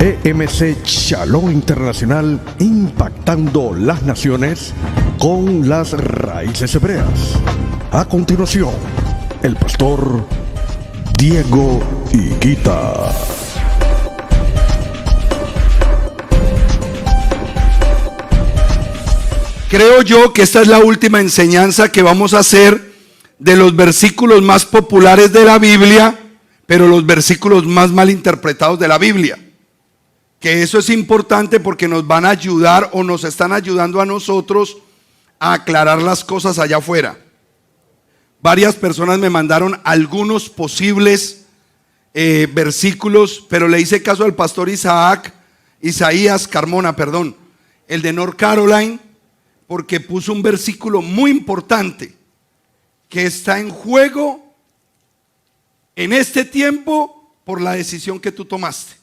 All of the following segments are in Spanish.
EMC Shalom Internacional, impactando las naciones con las raíces hebreas. A continuación, el pastor Diego Higuita. Creo yo que esta es la última enseñanza que vamos a hacer de los versículos más populares de la Biblia, pero los versículos más mal interpretados de la Biblia. Que eso es importante porque nos van a ayudar o nos están ayudando a nosotros a aclarar las cosas allá afuera. Varias personas me mandaron algunos posibles versículos, pero le hice caso al pastor Isaías Carmona, el de North Carolina, porque puso un versículo muy importante que está en juego en este tiempo por la decisión que tú tomaste,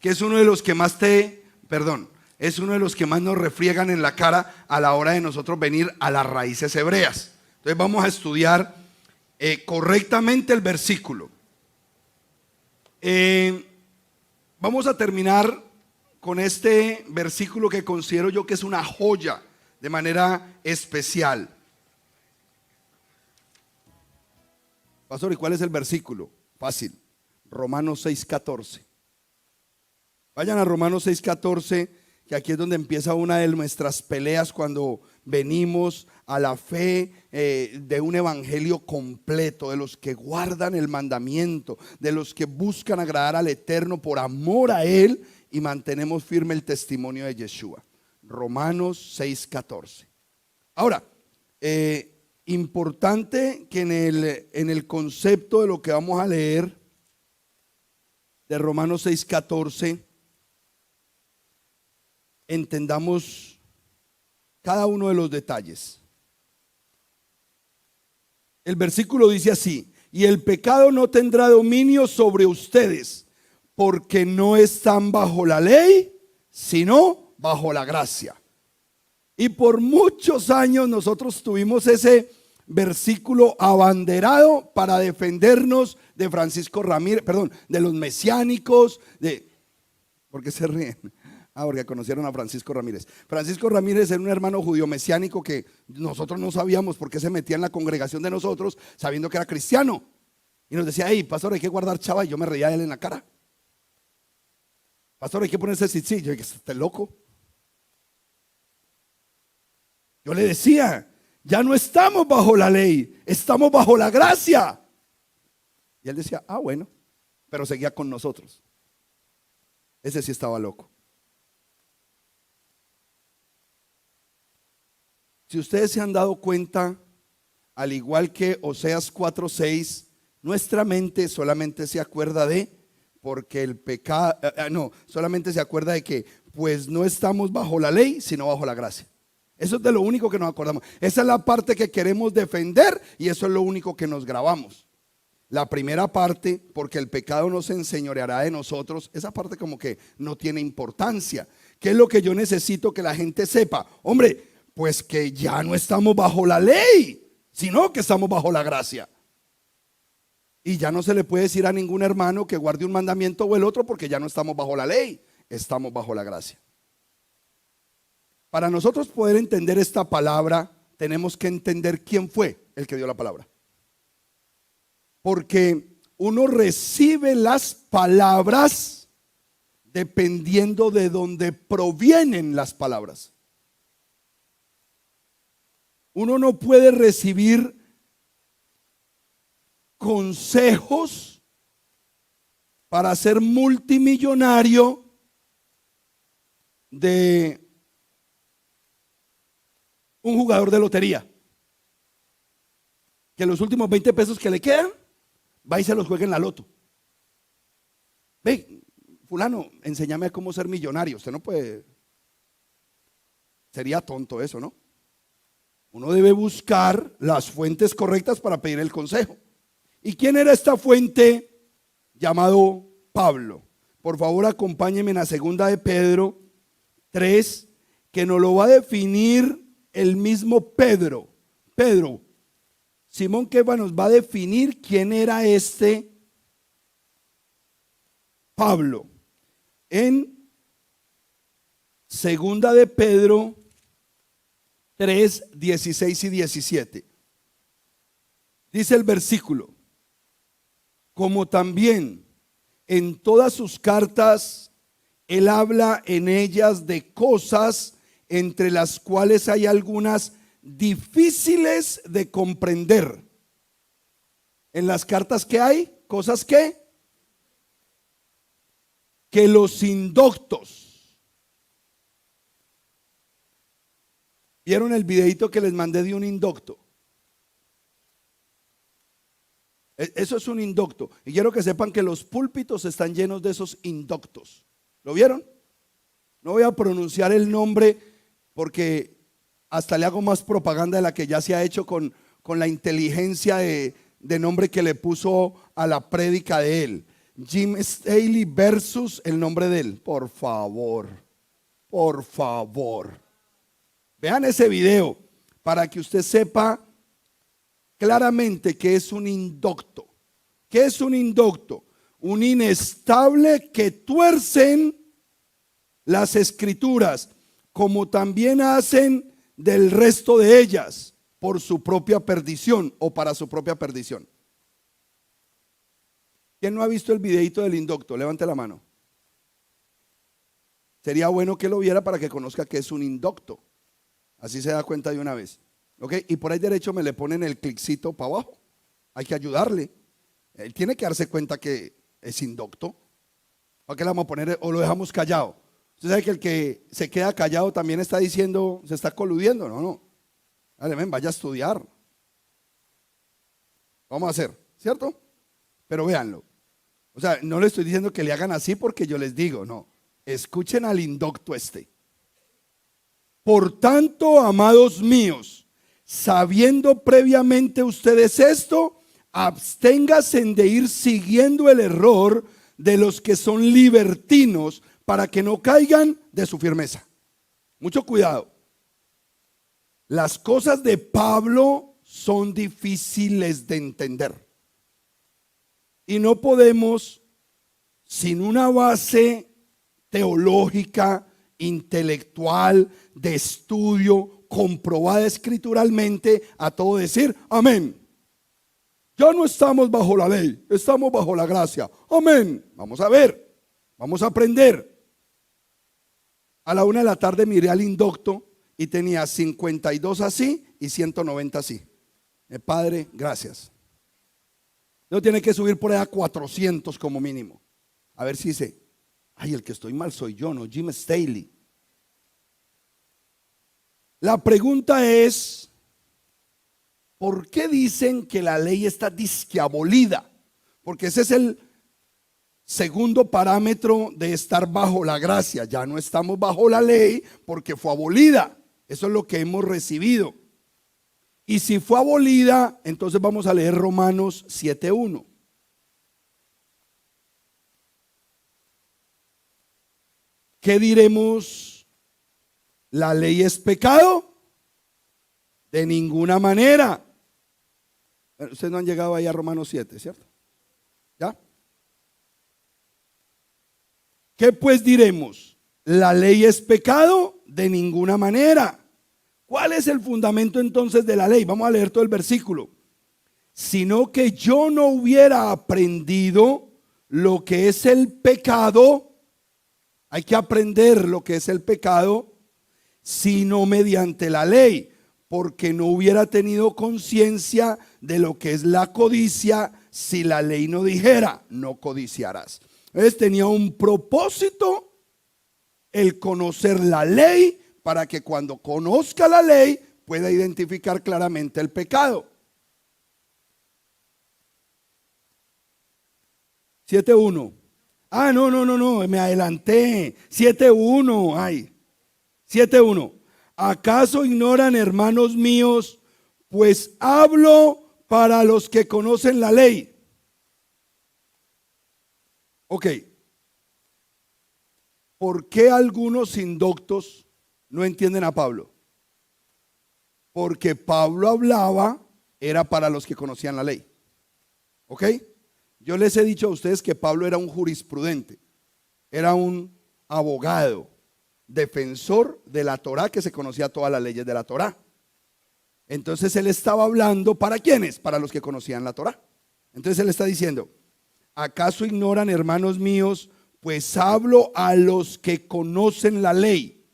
que es uno de los que más es uno de los que más nos refriegan en la cara a la hora de nosotros venir a las raíces hebreas. Entonces vamos a estudiar correctamente el versículo. Vamos a terminar con este versículo que considero yo que es una joya de manera especial. Pastor, ¿y cuál es el versículo? Fácil, Romanos 6:14. Vayan a Romanos 6:14, que aquí es donde empieza una de nuestras peleas cuando venimos a la fe de un evangelio completo, de los que guardan el mandamiento, de los que buscan agradar al Eterno por amor a Él y mantenemos firme el testimonio de Yeshua. Romanos 6:14. Ahora, importante que en el concepto de lo que vamos a leer de Romanos 6:14 entendamos cada uno de los detalles. El versículo dice así: y el pecado no tendrá dominio sobre ustedes, porque no están bajo la ley, sino bajo la gracia. Y por muchos años nosotros tuvimos ese versículo abanderado para defendernos de Francisco Ramírez, de los mesiánicos, ¿por qué se ríen? Porque conocieron a Francisco Ramírez. Francisco Ramírez era un hermano judío mesiánico que nosotros no sabíamos por qué se metía en la congregación de nosotros sabiendo que era cristiano. Y nos decía: hey, pastor, hay que guardar chava. Y yo me reía de él en la cara. Pastor, hay que ponerse tzitzit. Yo dije: ¿estás loco? Yo le decía: ya no estamos bajo la ley, estamos bajo la gracia. Y él decía: ah, bueno, pero seguía con nosotros. Ese sí estaba loco. Si ustedes se han dado cuenta, al igual que Oseas 4:6, nuestra mente solamente se acuerda porque el pecado, solamente se acuerda de que pues no estamos bajo la ley, sino bajo la gracia. Eso es de lo único que nos acordamos. Esa es la parte que queremos defender y eso es lo único que nos grabamos. La primera parte, porque el pecado no se enseñoreará de nosotros, esa parte como que no tiene importancia. ¿Qué es lo que yo necesito que la gente sepa? Hombre, pues que ya no estamos bajo la ley, sino que estamos bajo la gracia. Y ya no se le puede decir a ningún hermano que guarde un mandamiento o el otro, porque ya no estamos bajo la ley, estamos bajo la gracia. Para nosotros poder entender esta palabra, tenemos que entender quién fue el que dio la palabra. Porque uno recibe las palabras dependiendo de dónde provienen las palabras. Uno no puede recibir consejos para ser multimillonario de un jugador de lotería, que los últimos 20 pesos que le quedan va y se los juega en la loto. Ve, fulano, enséñame a cómo ser millonario. Usted no puede, sería tonto eso, ¿no? Uno debe buscar las fuentes correctas para pedir el consejo. ¿Y quién era esta fuente? Llamado Pablo. Por favor, acompáñenme en la segunda de Pedro 3, que nos lo va a definir el mismo Pedro. Simón Keva nos va a definir quién era este Pablo. en Segunda de Pedro 3, 16 y 17. Dice el versículo: como también en todas sus cartas él habla en ellas de cosas entre las cuales hay algunas difíciles de comprender. En las cartas que hay cosas que los indoctos. ¿Vieron el videito que les mandé de un indocto? Eso es un indocto. Y quiero que sepan que los púlpitos están llenos de esos indoctos. ¿Lo vieron? No voy a pronunciar el nombre porque hasta le hago más propaganda de la que ya se ha hecho con la inteligencia de nombre que le puso a la prédica de él. Jim Staley versus el nombre de él. Por favor, por favor. Vean ese video para que usted sepa claramente que es un indocto. ¿Qué es un indocto? Un inestable que tuercen las escrituras, como también hacen del resto de ellas, por su propia perdición o para su propia perdición. ¿Quién no ha visto el videito del indocto? Levante la mano. Sería bueno que lo viera para que conozca que es un indocto. Así se da cuenta de una vez. ¿Ok? Y por ahí derecho me le ponen el cliccito para abajo. Hay que ayudarle. Él tiene que darse cuenta que es indocto. ¿Para qué le vamos a poner o lo dejamos callado? Usted sabe que el que se queda callado también está diciendo, se está coludiendo. No. Dale, ven, vaya a estudiar. Vamos a hacer, ¿cierto? Pero véanlo. O sea, no le estoy diciendo que le hagan así porque yo les digo, no. Escuchen al indocto este. Por tanto, amados míos, sabiendo previamente ustedes esto, absténganse de ir siguiendo el error de los que son libertinos para que no caigan de su firmeza. Mucho cuidado. Las cosas de Pablo son difíciles de entender. Y no podemos, sin una base teológica, intelectual, de estudio, comprobada escrituralmente, a todo decir amén. Ya no estamos bajo la ley, estamos bajo la gracia. Amén. Vamos a ver, vamos a aprender. A la 1 de la tarde miré al indocto y tenía 52 así y 190 así. Padre, gracias. No tiene que subir por ahí a 400 como mínimo. A ver si dice, ay, el que estoy mal soy yo, no Jim Staley. La pregunta es, ¿por qué dicen que la ley está disque abolida? Porque ese es el segundo parámetro de estar bajo la gracia. Ya no estamos bajo la ley porque fue abolida. Eso es lo que hemos recibido. Y si fue abolida, entonces vamos a leer Romanos 7:1. ¿Qué diremos? ¿La ley es pecado? De ninguna manera. Ustedes no han llegado ahí a Romanos 7, ¿cierto? ¿Ya? ¿Qué pues diremos? ¿La ley es pecado? De ninguna manera. ¿Cuál es el fundamento entonces de la ley? Vamos a leer todo el versículo. Sino que yo no hubiera aprendido lo que es el pecado. Hay que aprender lo que es el pecado, sino mediante la ley, porque no hubiera tenido conciencia de lo que es la codicia si la ley no dijera, no codiciarás. Entonces tenía un propósito, el conocer la ley, para que cuando conozca la ley pueda identificar claramente el pecado. 7:1. Ah, no, me adelanté. 7:1, ay. 7:1. ¿Acaso ignoran, hermanos míos? Pues hablo para los que conocen la ley. Ok. ¿Por qué algunos indoctos no entienden a Pablo? Porque Pablo hablaba, era para los que conocían la ley. ¿Ok? Yo les he dicho a ustedes que Pablo era un jurisprudente, era un abogado, defensor de la Torá, que se conocía todas las leyes de la Torá. Entonces él estaba hablando, ¿para quiénes? Para los que conocían la Torá. Entonces él está diciendo, ¿acaso ignoran, hermanos míos? Pues hablo a los que conocen la ley.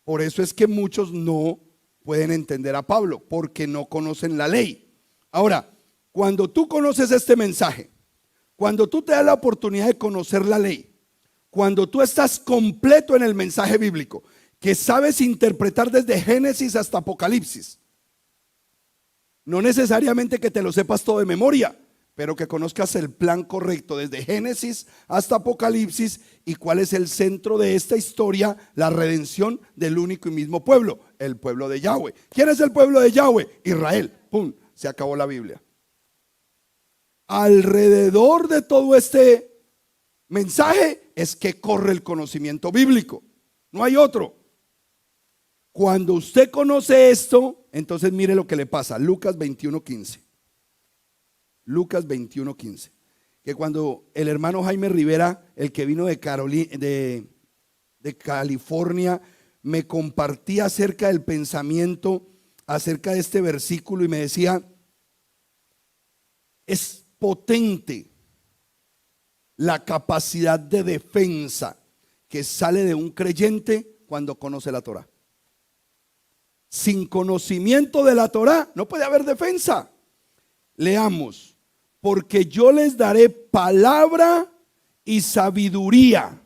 Por eso es que muchos no pueden entender a Pablo, porque no conocen la ley. Ahora, cuando tú conoces este mensaje, cuando tú te das la oportunidad de conocer la ley, cuando tú estás completo en el mensaje bíblico, que sabes interpretar desde Génesis hasta Apocalipsis, no necesariamente que te lo sepas todo de memoria, pero que conozcas el plan correcto desde Génesis hasta Apocalipsis y cuál es el centro de esta historia, la redención del único y mismo pueblo, el pueblo de Yahweh. ¿Quién es el pueblo de Yahweh? Israel. ¡Pum! Se acabó la Biblia. Alrededor de todo este mensaje es que corre el conocimiento bíblico. No hay otro. Cuando usted conoce esto, entonces mire lo que le pasa. Lucas 21:15. Lucas 21:15. Que cuando el hermano Jaime Rivera, el que vino de California, me compartía acerca del pensamiento, acerca de este versículo y me decía, es potente la capacidad de defensa que sale de un creyente cuando conoce la Torá. Sin conocimiento de la Torá no puede haber defensa. Leamos, porque yo les daré palabra y sabiduría,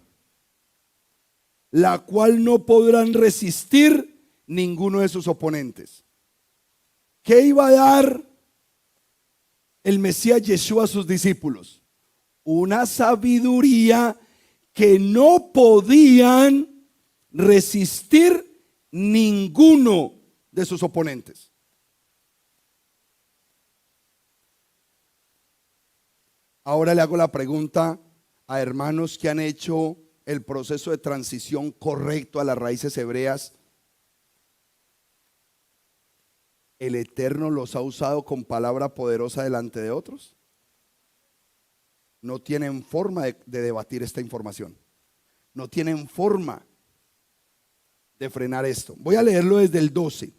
la cual no podrán resistir ninguno de sus oponentes. ¿Qué iba a dar el Mesías Yeshua a sus discípulos? Una sabiduría que no podían resistir ninguno de sus oponentes. Ahora le hago la pregunta a hermanos que han hecho el proceso de transición correcto a las raíces hebreas. ¿El Eterno los ha usado con palabra poderosa delante de otros? No tienen forma de debatir esta información. No tienen forma de frenar esto. Voy a leerlo desde el 12.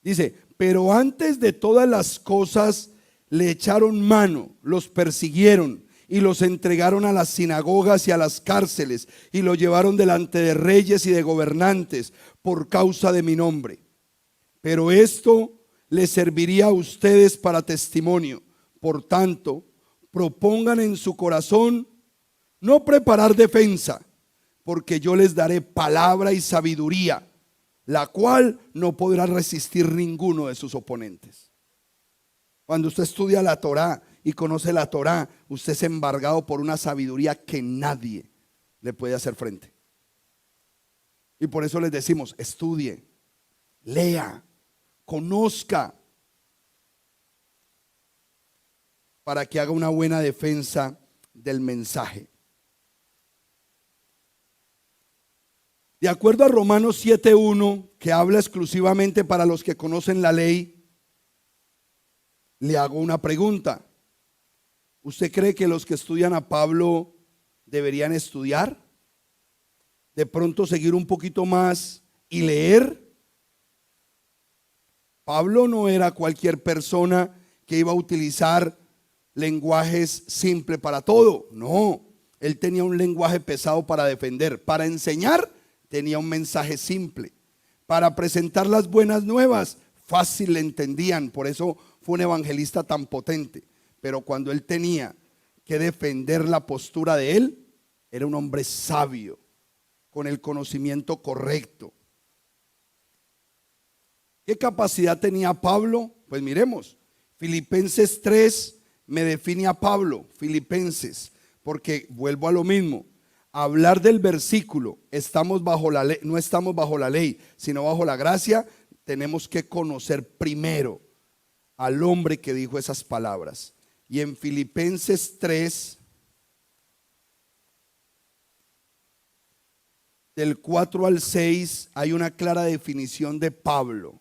Dice, pero antes de todas las cosas le echaron mano, los persiguieron y los entregaron a las sinagogas y a las cárceles y lo llevaron delante de reyes y de gobernantes por causa de mi nombre. Pero esto les serviría a ustedes para testimonio. Por tanto, propongan en su corazón no preparar defensa, porque yo les daré palabra y sabiduría, la cual no podrá resistir ninguno de sus oponentes. Cuando usted estudia la Torá y conoce la Torá, usted es embargado por una sabiduría que nadie le puede hacer frente. Y por eso les decimos, estudie, lea, conozca, para que haga una buena defensa del mensaje. De acuerdo a Romanos 7:1, que habla exclusivamente para los que conocen la ley, le hago una pregunta. ¿Usted cree que los que estudian a Pablo deberían estudiar? ¿De pronto seguir un poquito más y leer? Pablo no era cualquier persona que iba a utilizar lenguajes simples para todo. No, él tenía un lenguaje pesado para defender. Para enseñar tenía un mensaje simple. Para presentar las buenas nuevas, fácil le entendían. Por eso fue un evangelista tan potente. Pero cuando él tenía que defender la postura de él, era un hombre sabio, con el conocimiento correcto. ¿Qué capacidad tenía Pablo? Pues miremos, Filipenses 3 me define a Pablo, Filipenses, porque vuelvo a lo mismo. Hablar del versículo, estamos bajo la ley, no estamos bajo la ley, sino bajo la gracia. Tenemos que conocer primero al hombre que dijo esas palabras. Y en Filipenses 3, del 4 al 6, hay una clara definición de Pablo.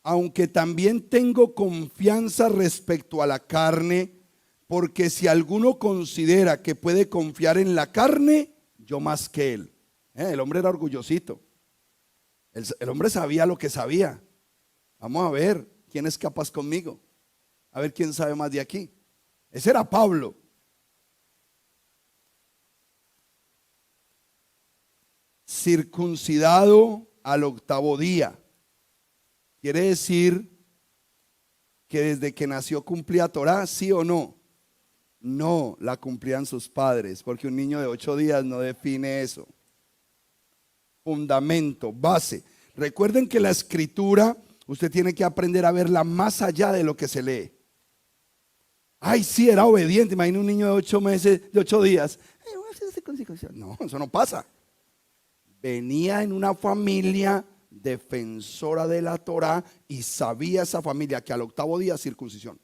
Aunque también tengo confianza respecto a la carne, porque si alguno considera que puede confiar en la carne, yo más que él. El hombre era orgullosito. El hombre sabía lo que sabía. Vamos a ver quién es capaz conmigo. A ver quién sabe más de aquí. Ese era Pablo. Circuncidado al 8º día. Quiere decir que desde que nació cumplía Torá, ¿sí o no? No, la cumplían sus padres, porque un niño de 8 días no define eso. Fundamento, base. Recuerden que la escritura, usted tiene que aprender a verla más allá de lo que se lee. Ay, sí, era obediente. Imagina un niño de 8 meses, de 8 días. No, eso no pasa. Venía en una familia defensora de la Torá y sabía esa familia que al 8º día circuncisión.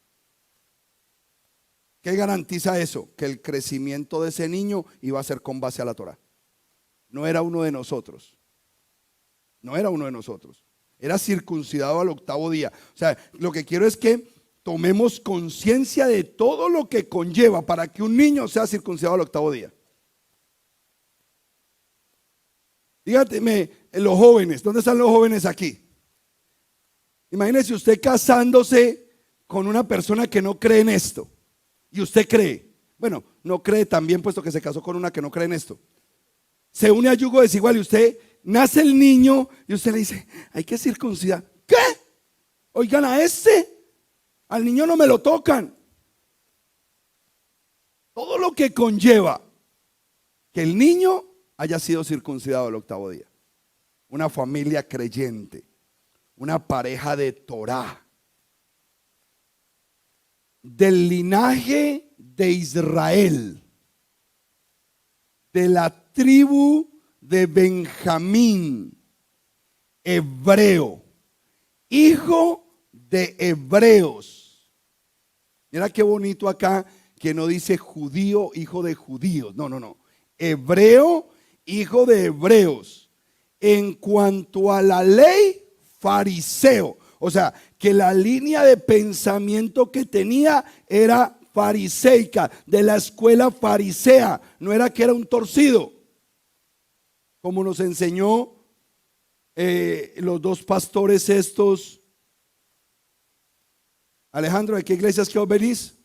¿Qué garantiza eso? Que el crecimiento de ese niño iba a ser con base a la Torá. No era uno de nosotros. No era uno de nosotros. Era circuncidado al 8º día. O sea, lo que quiero es que tomemos conciencia de todo lo que conlleva para que un niño sea circuncidado al 8º día. Dígame, los jóvenes, ¿dónde están los jóvenes aquí? Imagínese usted casándose con una persona que no cree en esto. Y usted cree. Bueno, no cree también puesto que se casó con una que no cree en esto. Se une a yugo desigual y usted, nace el niño y usted le dice, hay que circuncidar. ¿Qué? Oigan a al niño no me lo tocan. Todo lo que conlleva que el niño haya sido circuncidado al 8º día. Una familia creyente, una pareja de Torá, del linaje de Israel, de la tribu de Benjamín, hebreo, hijo de hebreos. Mira qué bonito acá que no dice judío, hijo de judíos. No. Hebreo, hijo de hebreos. En cuanto a la ley, fariseo. O sea, que la línea de pensamiento que tenía era fariseica, de la escuela farisea. No era que era un torcido, como nos enseñó los dos pastores estos. Alejandro, ¿de qué iglesias que vos venís?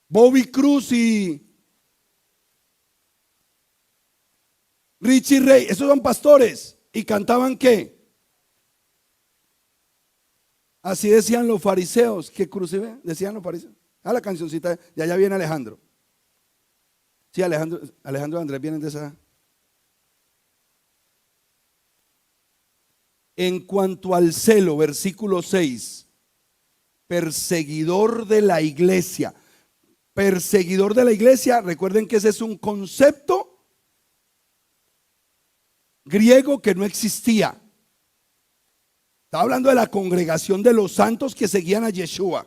Bobby Cruz y Richie Ray, esos son pastores. ¿Y cantaban qué? Así decían los fariseos, que crucifican, decían los fariseos. La cancioncita, de allá viene Alejandro. Sí, Alejandro y Andrés vienen de esa. En cuanto al celo, versículo 6, perseguidor de la iglesia. Perseguidor de la iglesia, recuerden que ese es un concepto griego que no existía. Estaba hablando de la congregación de los santos que seguían a Yeshua.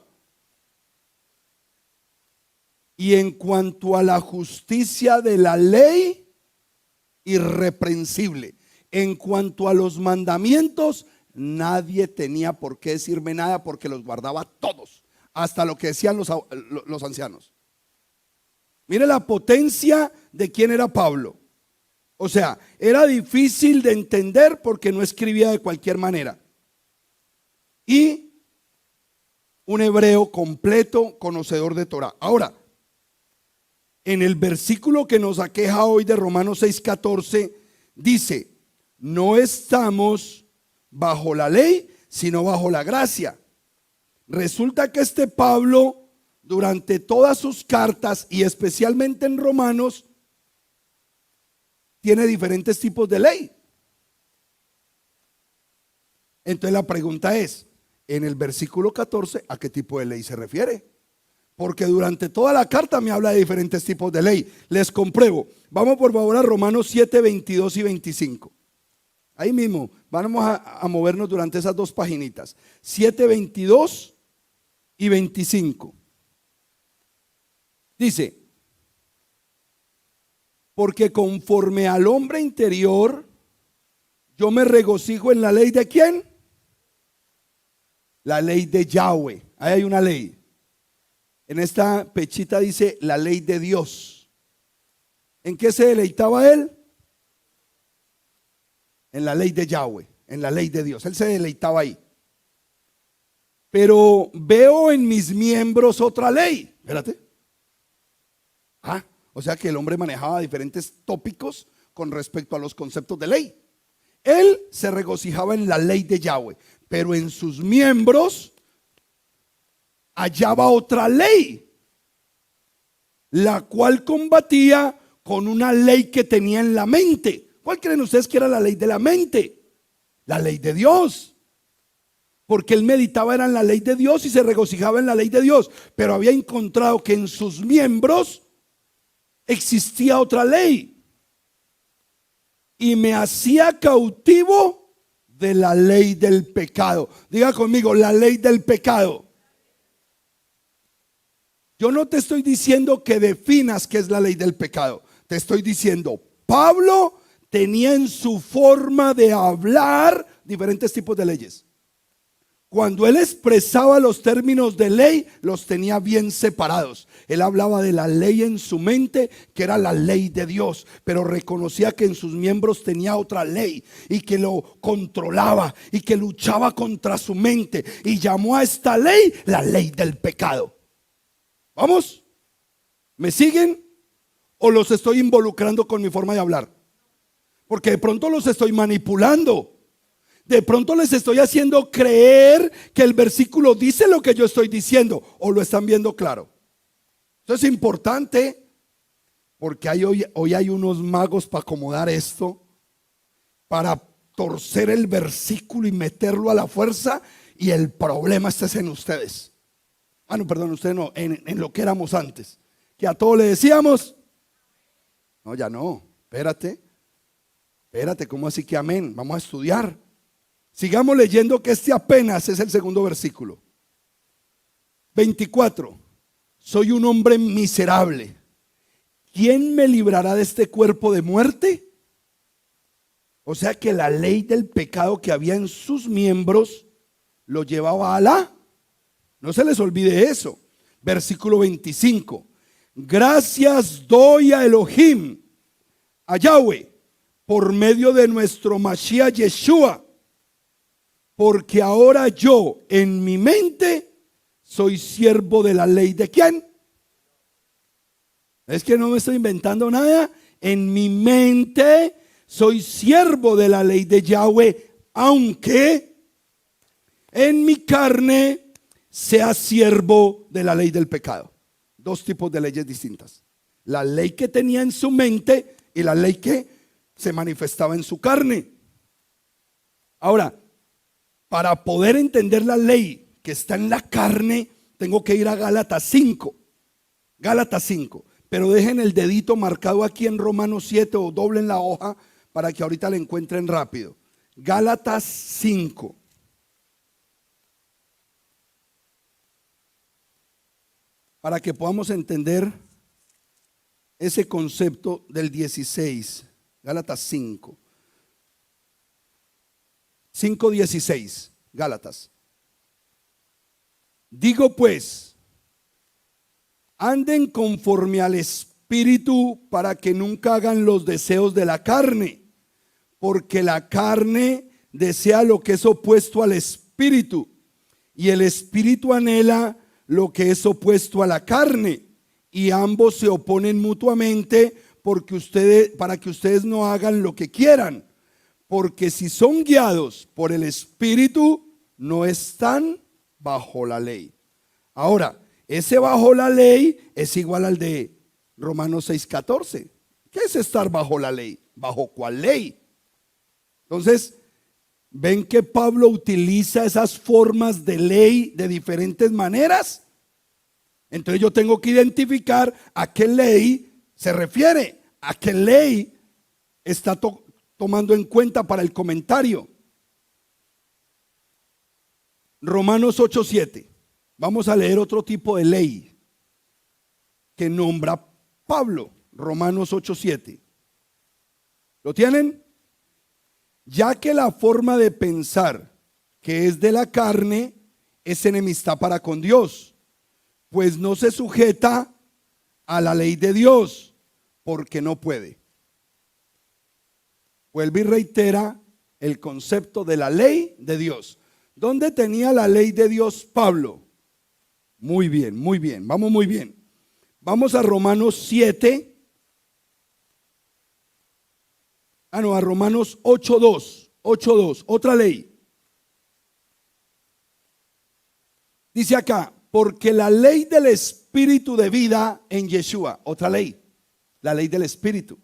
Y en cuanto a la justicia de la ley, irreprensible. En cuanto a los mandamientos, nadie tenía por qué decirme nada porque los guardaba todos, hasta lo que decían los ancianos. Mire la potencia de quién era Pablo. O sea, era difícil de entender porque no escribía de cualquier manera. Y un hebreo completo, conocedor de Torah. Ahora, en el versículo que nos aqueja hoy de Romanos 6:14, dice, no estamos bajo la ley, sino bajo la gracia. Resulta que este Pablo, durante todas sus cartas y especialmente en Romanos, tiene diferentes tipos de ley. Entonces la pregunta es, en el versículo 14, ¿a qué tipo de ley se refiere? Porque durante toda la carta me habla de diferentes tipos de ley. Les compruebo. Vamos por favor a Romanos 7, 22 y 25. Ahí mismo, vamos a movernos durante esas dos paginitas. 7, 22 y 25. Dice, porque conforme al hombre interior, yo me regocijo en la ley de ¿quién? La ley de Yahweh. Ahí hay una ley. En esta pechita dice la ley de Dios. ¿En qué se deleitaba él? En la ley de Yahweh, en la ley de Dios. Él se deleitaba ahí. Pero veo en mis miembros otra ley. Espérate. O sea que el hombre manejaba diferentes tópicos con respecto a los conceptos de ley. Él se regocijaba en la ley de Yahweh, pero en sus miembros hallaba otra ley, la cual combatía con una ley que tenía en la mente. ¿Cuál creen ustedes que era la ley de la mente? La ley de Dios. Porque él meditaba en la ley de Dios y se regocijaba en la ley de Dios, pero había encontrado que en sus miembros existía otra ley y me hacía cautivo de la ley del pecado. Diga conmigo, la ley del pecado. Yo no te estoy diciendo que definas qué es la ley del pecado. Te estoy diciendo, Pablo tenía en su forma de hablar diferentes tipos de leyes. Cuando él expresaba los términos de ley, los tenía bien separados. Él hablaba de la ley en su mente, que era la ley de Dios, pero reconocía que en sus miembros tenía otra ley y que lo controlaba y que luchaba contra su mente, y llamó a esta ley la ley del pecado. ¿Vamos? ¿Me siguen? ¿O los estoy involucrando con mi forma de hablar? Porque de pronto los estoy manipulando. De pronto les estoy haciendo creer que el versículo dice lo que yo estoy diciendo, o lo están viendo claro. Esto es importante porque hoy hay unos magos para acomodar esto, para torcer el versículo y meterlo a la fuerza, y el problema está en ustedes. No, perdón, ustedes no, en lo que éramos antes, que a todos le decíamos, no, ya no, espérate, ¿cómo así que amén? Vamos a estudiar. Sigamos leyendo, que este apenas es el segundo versículo. 24. Soy un hombre miserable. ¿Quién me librará de este cuerpo de muerte? O sea que la ley del pecado que había en sus miembros lo llevaba a la... No se les olvide eso. Versículo 25. Gracias doy a Elohim, a Yahweh, por medio de nuestro Mashiach Yeshua, porque ahora yo en mi mente soy siervo de la ley de ¿quién? Es que no me estoy inventando nada. En mi mente soy siervo de la ley de Yahweh, aunque en mi carne sea siervo de la ley del pecado. Dos tipos de leyes distintas. La ley que tenía en su mente y la ley que se manifestaba en su carne. Ahora, para poder entender la ley que está en la carne, tengo que ir a Gálatas 5. Gálatas 5. Pero dejen el dedito marcado aquí en Romanos 7 o doblen la hoja para que ahorita la encuentren rápido. Gálatas 5. Para que podamos entender ese concepto del 16. Gálatas 5. 5:16, Gálatas. Digo pues, anden conforme al Espíritu para que nunca hagan los deseos de la carne, porque la carne desea lo que es opuesto al Espíritu, y el Espíritu anhela lo que es opuesto a la carne, y ambos se oponen mutuamente para que ustedes no hagan lo que quieran. Porque si son guiados por el Espíritu, no están bajo la ley. Ahora, ese bajo la ley es igual al de Romanos 6:14. ¿Qué es estar bajo la ley? ¿Bajo cuál ley? Entonces, ven que Pablo utiliza esas formas de ley de diferentes maneras. Entonces yo tengo que identificar a qué ley se refiere, a qué ley está tomando en cuenta para el comentario. Romanos 8:7. Vamos a leer otro tipo de ley que nombra Pablo. Romanos 8:7. ¿Lo tienen? Ya que la forma de pensar que es de la carne es enemistad para con Dios, pues no se sujeta a la ley de Dios, porque no puede. Vuelve y reitera el concepto de la ley de Dios. ¿Dónde tenía la ley de Dios Pablo? Muy bien, vamos muy bien. Vamos a Romanos 7. A Romanos 8:2, otra ley. Dice acá, porque la ley del espíritu de vida en Yeshua, otra ley, la ley del espíritu.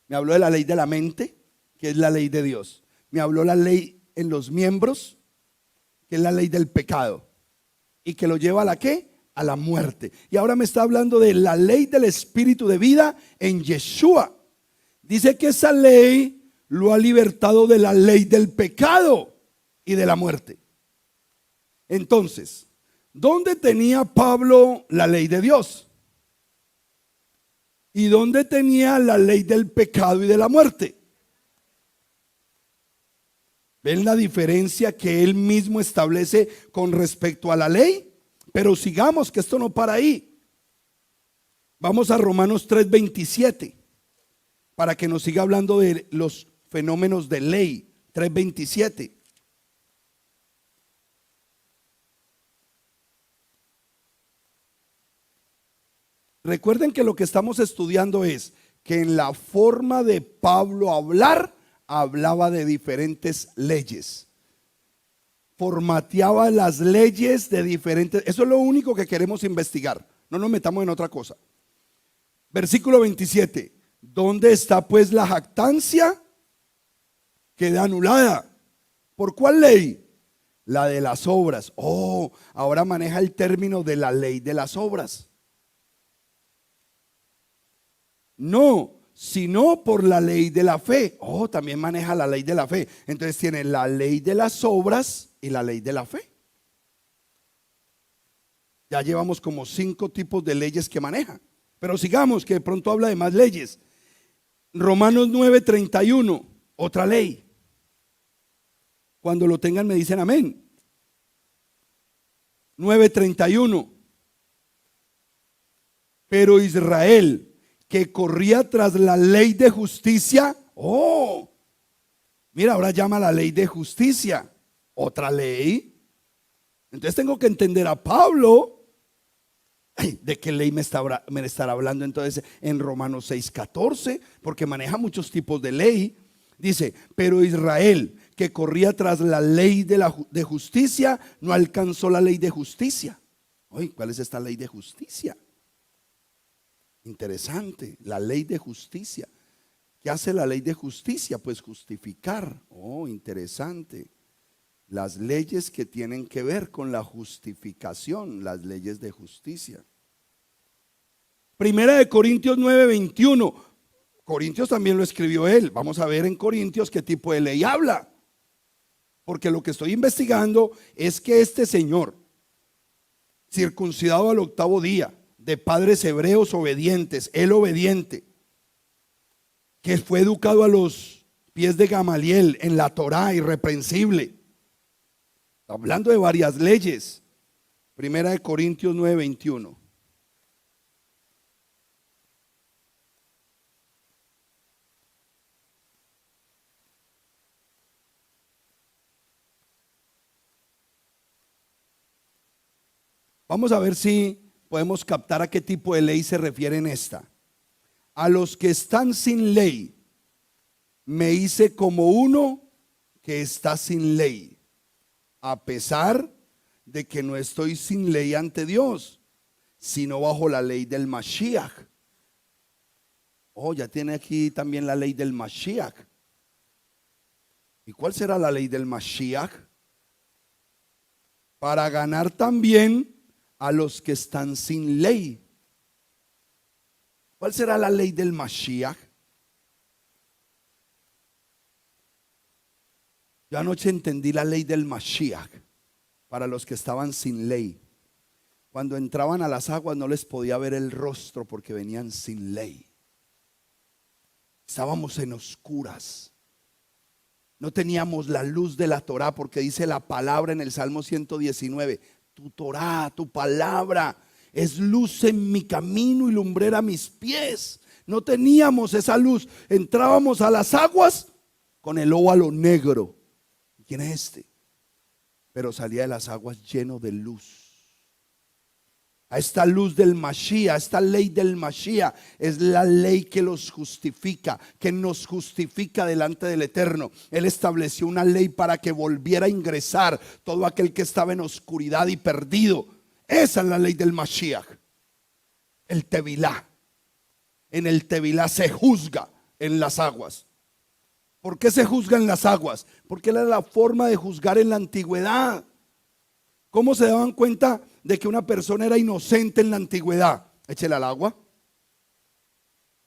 Me habló de la ley de la mente, que es la ley de Dios. Me habló la ley en los miembros, que es la ley del pecado. Y que lo lleva a la ¿qué? A la muerte. Y ahora me está hablando de la ley del espíritu de vida en Yeshua. Dice que esa ley lo ha libertado de la ley del pecado y de la muerte. Entonces, ¿dónde tenía Pablo la ley de Dios? ¿Y dónde tenía la ley del pecado y de la muerte? ¿Ven la diferencia que él mismo establece con respecto a la ley? Pero sigamos, que esto no para ahí. Vamos a Romanos 3:27 para que nos siga hablando de los fenómenos de ley. 3:27. Recuerden que lo que estamos estudiando es que en la forma de Pablo hablar, hablaba de diferentes leyes. Formateaba las leyes de diferentes. Eso es lo único que queremos investigar. No nos metamos en otra cosa. Versículo 27. ¿Dónde está pues la jactancia? Queda anulada. ¿Por cuál ley? La de las obras. Oh, ahora maneja el término de la ley de las obras. No, sino por la ley de la fe. Oh, también maneja la ley de la fe. Entonces tiene la ley de las obras y la ley de la fe. Ya llevamos como 5 tipos de leyes que maneja. Pero sigamos, que de pronto habla de más leyes. Romanos 9:31, otra ley. Cuando lo tengan me dicen amén. 9:31. Pero Israel, que corría tras la ley de justicia. Oh, mira, ahora llama la ley de justicia. Otra ley. Entonces tengo que entender a Pablo. ¿De qué ley me estará hablando entonces en Romanos 6:14? Porque maneja muchos tipos de ley. Dice, pero Israel, que corría tras la ley de justicia, no alcanzó la ley de justicia. Oye, ¿cuál es esta ley de justicia? Interesante, la ley de justicia. ¿Qué hace la ley de justicia? Pues justificar. Oh, interesante. Las leyes que tienen que ver con la justificación, las leyes de justicia. Primera de Corintios 9:21. Corintios también lo escribió él. Vamos a ver en Corintios qué tipo de ley habla. Porque lo que estoy investigando es que este señor, circuncidado al 8º día, de padres hebreos obedientes, él obediente, que fue educado a los pies de Gamaliel en la Torá, irreprensible, hablando de varias leyes. Primera de Corintios 9:21. Vamos a ver si podemos captar a qué tipo de ley se refiere en esta. A los que están sin ley, me hice como uno que está sin ley, a pesar de que no estoy sin ley ante Dios, sino bajo la ley del Mashiach. Oh, ya tiene aquí también la ley del Mashiach. ¿Y cuál será la ley del Mashiach? Para ganar también a los que están sin ley. ¿Cuál será la ley del Mashiach? Yo anoche entendí la ley del Mashiach para los que estaban sin ley. Cuando entraban a las aguas no les podía ver el rostro porque venían sin ley. Estábamos en oscuras. No teníamos la luz de la Torá porque dice la palabra en el Salmo 119. Tu Torá, tu palabra es luz en mi camino y lumbrera a mis pies. No teníamos esa luz. Entrábamos a las aguas con el óvalo negro. ¿Quién es este? Pero salía de las aguas lleno de luz. A esta luz del Mashiach, esta ley del Mashiach es la ley que los justifica, que nos justifica delante del Eterno. Él estableció una ley para que volviera a ingresar todo aquel que estaba en oscuridad y perdido. Esa es la ley del Mashiach. El Tevilá. En el Tevilá se juzga en las aguas. ¿Por qué se juzga en las aguas? Porque era la forma de juzgar en la antigüedad. ¿Cómo se daban cuenta de que una persona era inocente en la antigüedad? Échela al agua.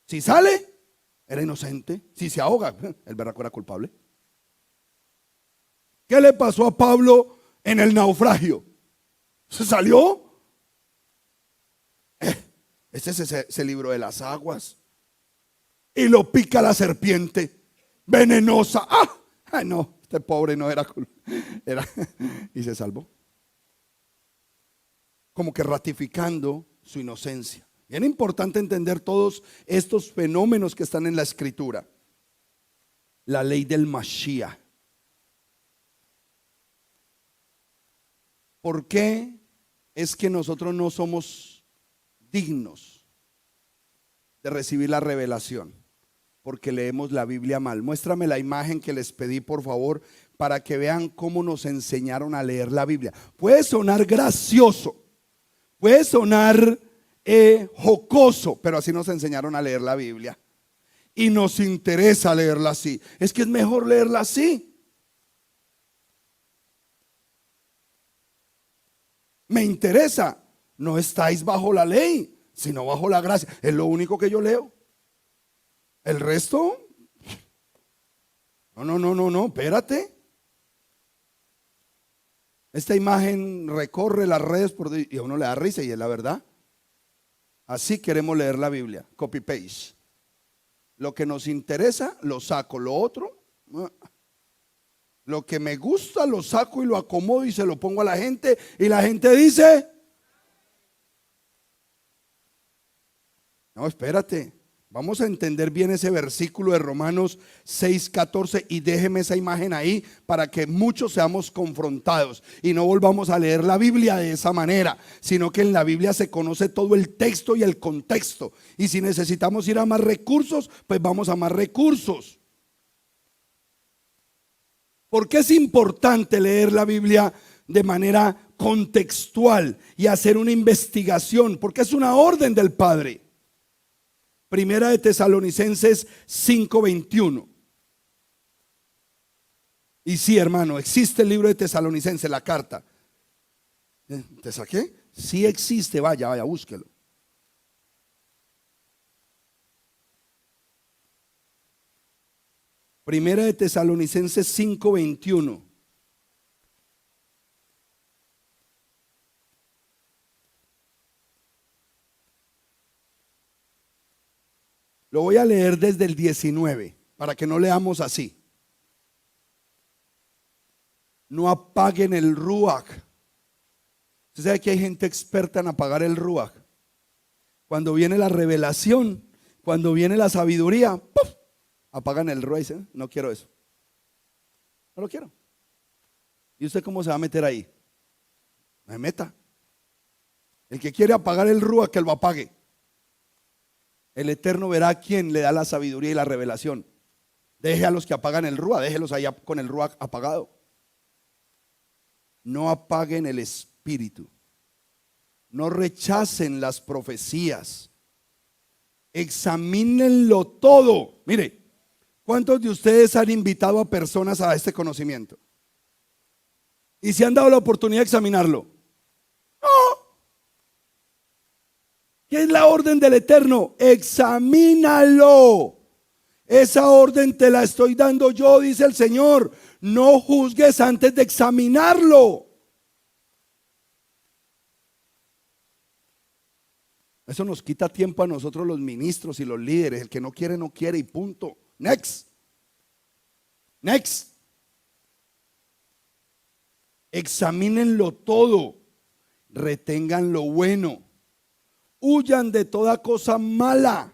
Si sale, era inocente. Si se ahoga, el berraco era culpable. ¿Qué le pasó a Pablo en el naufragio? ¿Se salió? Este es el libro de las aguas. Y lo pica la serpiente venenosa. ¡Ah! No, este pobre no era. Y se salvó. Como que ratificando su inocencia. Bien importante entender todos estos fenómenos que están en la escritura. La ley del Mashiach. ¿Por qué es que nosotros no somos dignos de recibir la revelación? Porque leemos la Biblia mal. Muéstrame la imagen que les pedí, por favor, para que vean cómo nos enseñaron a leer la Biblia. Puede sonar gracioso, puede sonar jocoso, pero así nos enseñaron a leer la Biblia. Y nos interesa leerla así. Es que es mejor leerla así. Me interesa. No estáis bajo la ley, sino bajo la gracia. Es lo único que yo leo. El resto, no, espérate. Esta imagen recorre las redes y a uno le da risa y es la verdad. Así queremos leer la Biblia, copy paste. Lo que nos interesa lo saco, lo otro, lo que me gusta lo saco y lo acomodo y se lo pongo a la gente y la gente dice, no, espérate. Vamos a entender bien ese versículo de Romanos 6:14 y déjeme esa imagen ahí para que muchos seamos confrontados y no volvamos a leer la Biblia de esa manera, sino que en la Biblia se conoce todo el texto y el contexto. Y si necesitamos ir a más recursos, pues vamos a más recursos. ¿Por qué es importante leer la Biblia de manera contextual y hacer una investigación? Porque es una orden del Padre. Primera de Tesalonicenses 5:21. Y sí, hermano, existe el libro de Tesalonicenses, la carta. ¿Te saqué? Sí existe, vaya, búsquelo. Primera de Tesalonicenses 5:21. Lo voy a leer desde el 19, para que no leamos así. No apaguen el ruach. Usted sabe que hay gente experta en apagar el ruach. Cuando viene la revelación, cuando viene la sabiduría, ¡puf!, apagan el ruach. No quiero eso. No lo quiero. ¿Y usted cómo se va a meter ahí? Me meta. El que quiere apagar el ruach, que lo apague. El Eterno verá a quién le da la sabiduría y la revelación. Deje a los que apagan el ruach, déjelos allá con el ruach apagado. No apaguen el espíritu. No rechacen las profecías. Examínenlo todo. Mire, ¿cuántos de ustedes han invitado a personas a este conocimiento? ¿Y se han dado la oportunidad de examinarlo? No. ¿Qué es la orden del Eterno? Examínalo. Esa orden te la estoy dando yo, dice el Señor. No juzgues antes de examinarlo. Eso nos quita tiempo a nosotros los ministros y los líderes. El que no quiere, no quiere y punto. Next. Examínenlo todo. Retengan lo bueno. Huyan de toda cosa mala.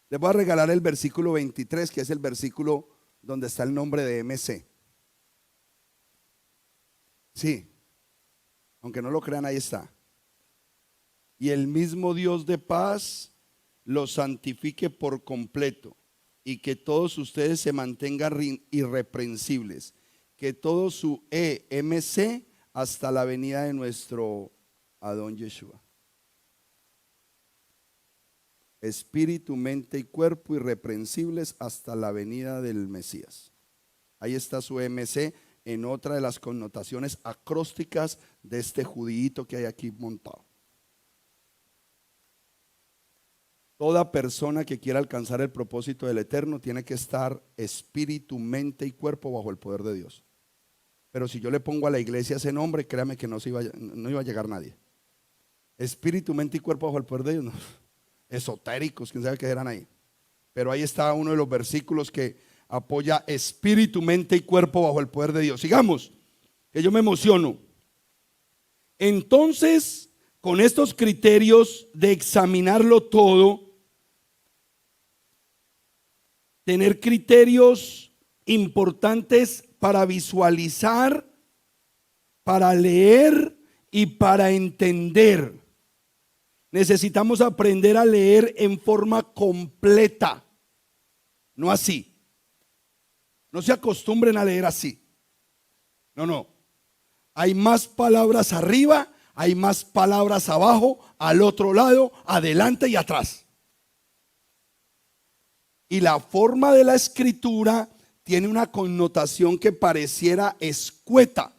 Les voy a regalar el versículo 23, que es el versículo donde está el nombre de MC. Sí, aunque no lo crean, ahí está. Y el mismo Dios de paz los santifique por completo, y que todos ustedes se mantengan irreprensibles, que todo su EMC hasta la venida de nuestro Adón Yeshua. Espíritu, mente y cuerpo irreprensibles hasta la venida del Mesías. Ahí está su EMC en otra de las connotaciones acrósticas de este judíito que hay aquí montado. Toda persona que quiera alcanzar el propósito del Eterno tiene que estar espíritu, mente y cuerpo bajo el poder de Dios. Pero si yo le pongo a la iglesia ese nombre, créame que no iba a llegar nadie. Espíritu, mente y cuerpo bajo el poder de Dios, no. Esotéricos, quién sabe qué eran ahí. Pero ahí está uno de los versículos que apoya espíritu, mente y cuerpo bajo el poder de Dios. Sigamos, que yo me emociono. Entonces, con estos criterios de examinarlo todo, tener criterios importantes para visualizar, para leer y para entender. Necesitamos aprender a leer en forma completa, no así. No se acostumbren a leer así. No. Hay más palabras arriba, hay más palabras abajo, al otro lado, adelante y atrás. Y la forma de la escritura tiene una connotación que pareciera escueta,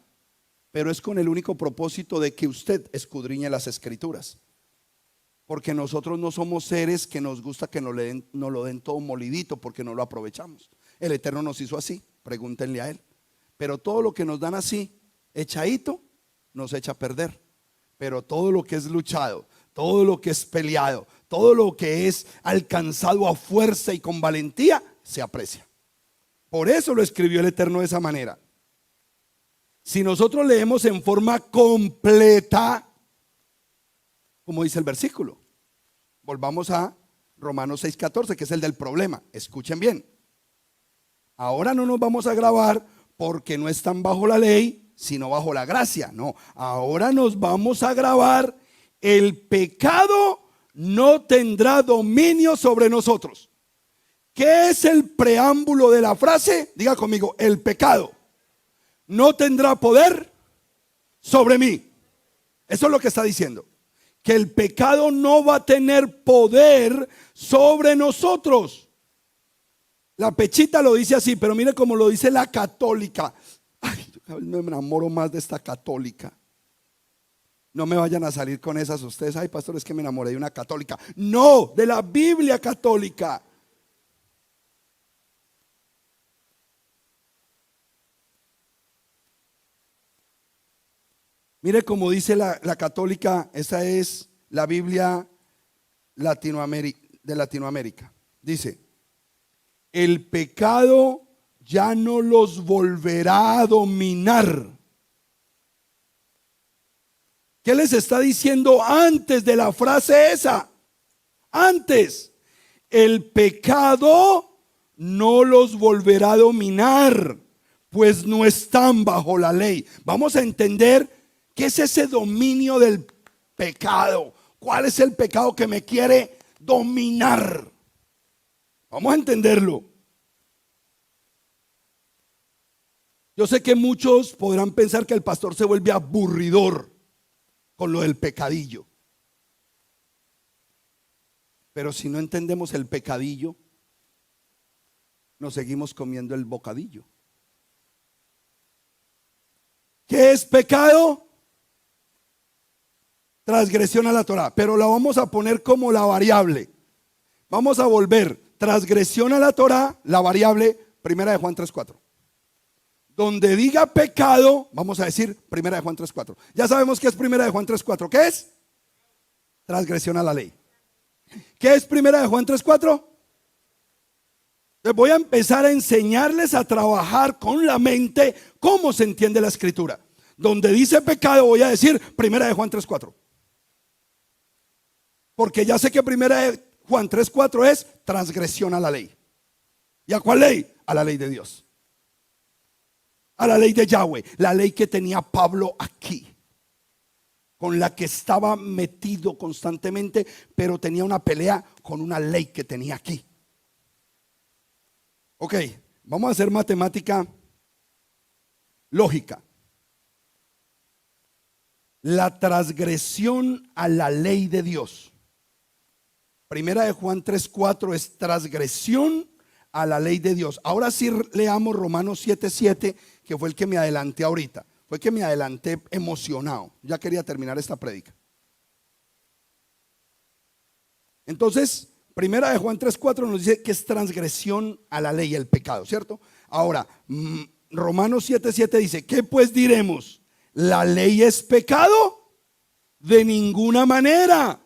pero es con el único propósito de que usted escudriñe las escrituras. Porque nosotros no somos seres que nos gusta que nos lo den todo molidito, porque no lo aprovechamos. El Eterno nos hizo así, pregúntenle a Él. Pero todo lo que nos dan así, echadito, nos echa a perder. Pero todo lo que es luchado, todo lo que es peleado, todo lo que es alcanzado a fuerza y con valentía, se aprecia. Por eso lo escribió el Eterno de esa manera. Si nosotros leemos en forma completa, como dice el versículo, volvamos a Romanos 6:14, que es el del problema. Escuchen bien. Ahora no nos vamos a grabar porque no están bajo la ley, sino bajo la gracia. No, ahora nos vamos a grabar: el pecado no tendrá dominio sobre nosotros. ¿Qué es el preámbulo de la frase? Diga conmigo: el pecado no tendrá poder sobre mí. Eso es lo que está diciendo. Que el pecado no va a tener poder sobre nosotros. La Pechita lo dice así, pero mire cómo lo dice la católica. Ay, yo me enamoro más de esta católica. No me vayan a salir con esas ustedes. Ay, pastor, es que me enamoré de una católica. No, de la Biblia católica. Mire cómo dice la católica. Esa es la Biblia de Latinoamérica. Dice: el pecado ya no los volverá a dominar. ¿Qué les está diciendo antes de la frase esa? Antes, el pecado no los volverá a dominar, pues no están bajo la ley. Vamos a entender qué es ese dominio del pecado. ¿Cuál es el pecado que me quiere dominar? Vamos a entenderlo. Yo sé que muchos podrán pensar que el pastor se vuelve aburridor con lo del pecadillo. Pero si no entendemos el pecadillo, nos seguimos comiendo el bocadillo. ¿Qué es pecado? Transgresión a la Torah, pero la vamos a poner como la variable. Vamos a volver transgresión a la Torah, la variable, 1 Juan 3:4. Donde diga pecado, vamos a decir 1 Juan 3:4. Ya sabemos qué es 1 Juan 3:4. ¿Qué es? Transgresión a la ley. ¿Qué es 1 Juan 3:4? Voy a empezar a enseñarles a trabajar con la mente cómo se entiende la escritura. Donde dice pecado voy a decir 1 Juan 3:4. Porque ya sé que 1 Juan 3:4 es transgresión a la ley. ¿Y a cuál ley? A la ley de Dios. A la ley de Yahweh, la ley que tenía Pablo aquí, con la que estaba metido constantemente, pero tenía una pelea con una ley que tenía aquí. Ok, vamos a hacer matemática lógica. La transgresión a la ley de Dios. Primera de Juan 3:4 es transgresión a la ley de Dios. Ahora sí leamos Romanos 7:7, que fue el que me adelanté ahorita. Fue que me adelanté emocionado. Ya quería terminar esta prédica. Entonces, primera de Juan 3:4 nos dice que es transgresión a la ley, el pecado, ¿cierto? Ahora, Romanos 7:7 dice, ¿qué pues diremos? ¿La ley es pecado? De ninguna manera.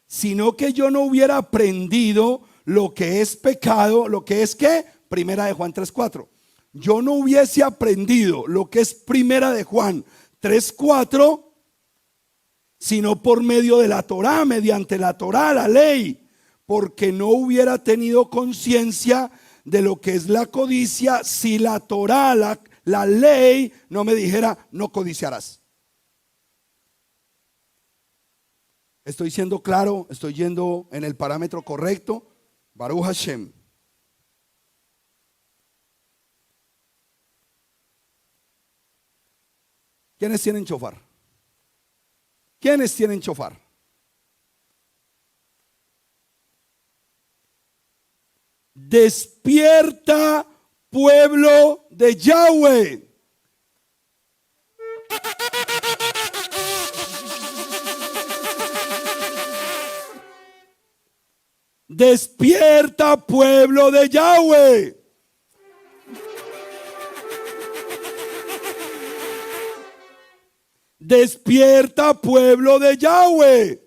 Sino que yo no hubiera aprendido lo que es pecado, lo que es ¿qué? Primera de Juan 3:4. Yo no hubiese aprendido lo que es primera de Juan 3:4, sino por medio de la Torá, mediante la Torá, la ley, porque no hubiera tenido conciencia de lo que es la codicia si la Torá, la ley, no me dijera no codiciarás. Estoy siendo claro, estoy yendo en el parámetro correcto. Baruch Hashem. ¿Quiénes tienen shofar? ¿Quiénes tienen shofar? Despierta, pueblo de Yahweh. Despierta, pueblo de Yahweh. Despierta, pueblo de Yahweh.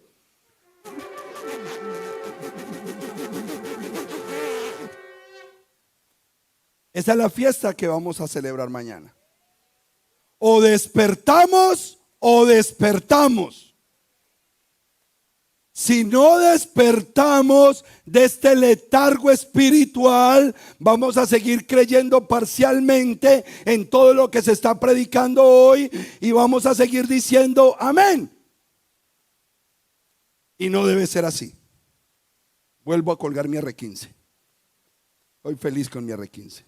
Esa es la fiesta que vamos a celebrar mañana. O despertamos o despertamos. Si no despertamos de este letargo espiritual, vamos a seguir creyendo parcialmente en todo lo que se está predicando hoy y vamos a seguir diciendo amén. Y no debe ser así. Vuelvo a colgar mi R15. Estoy feliz con mi R15.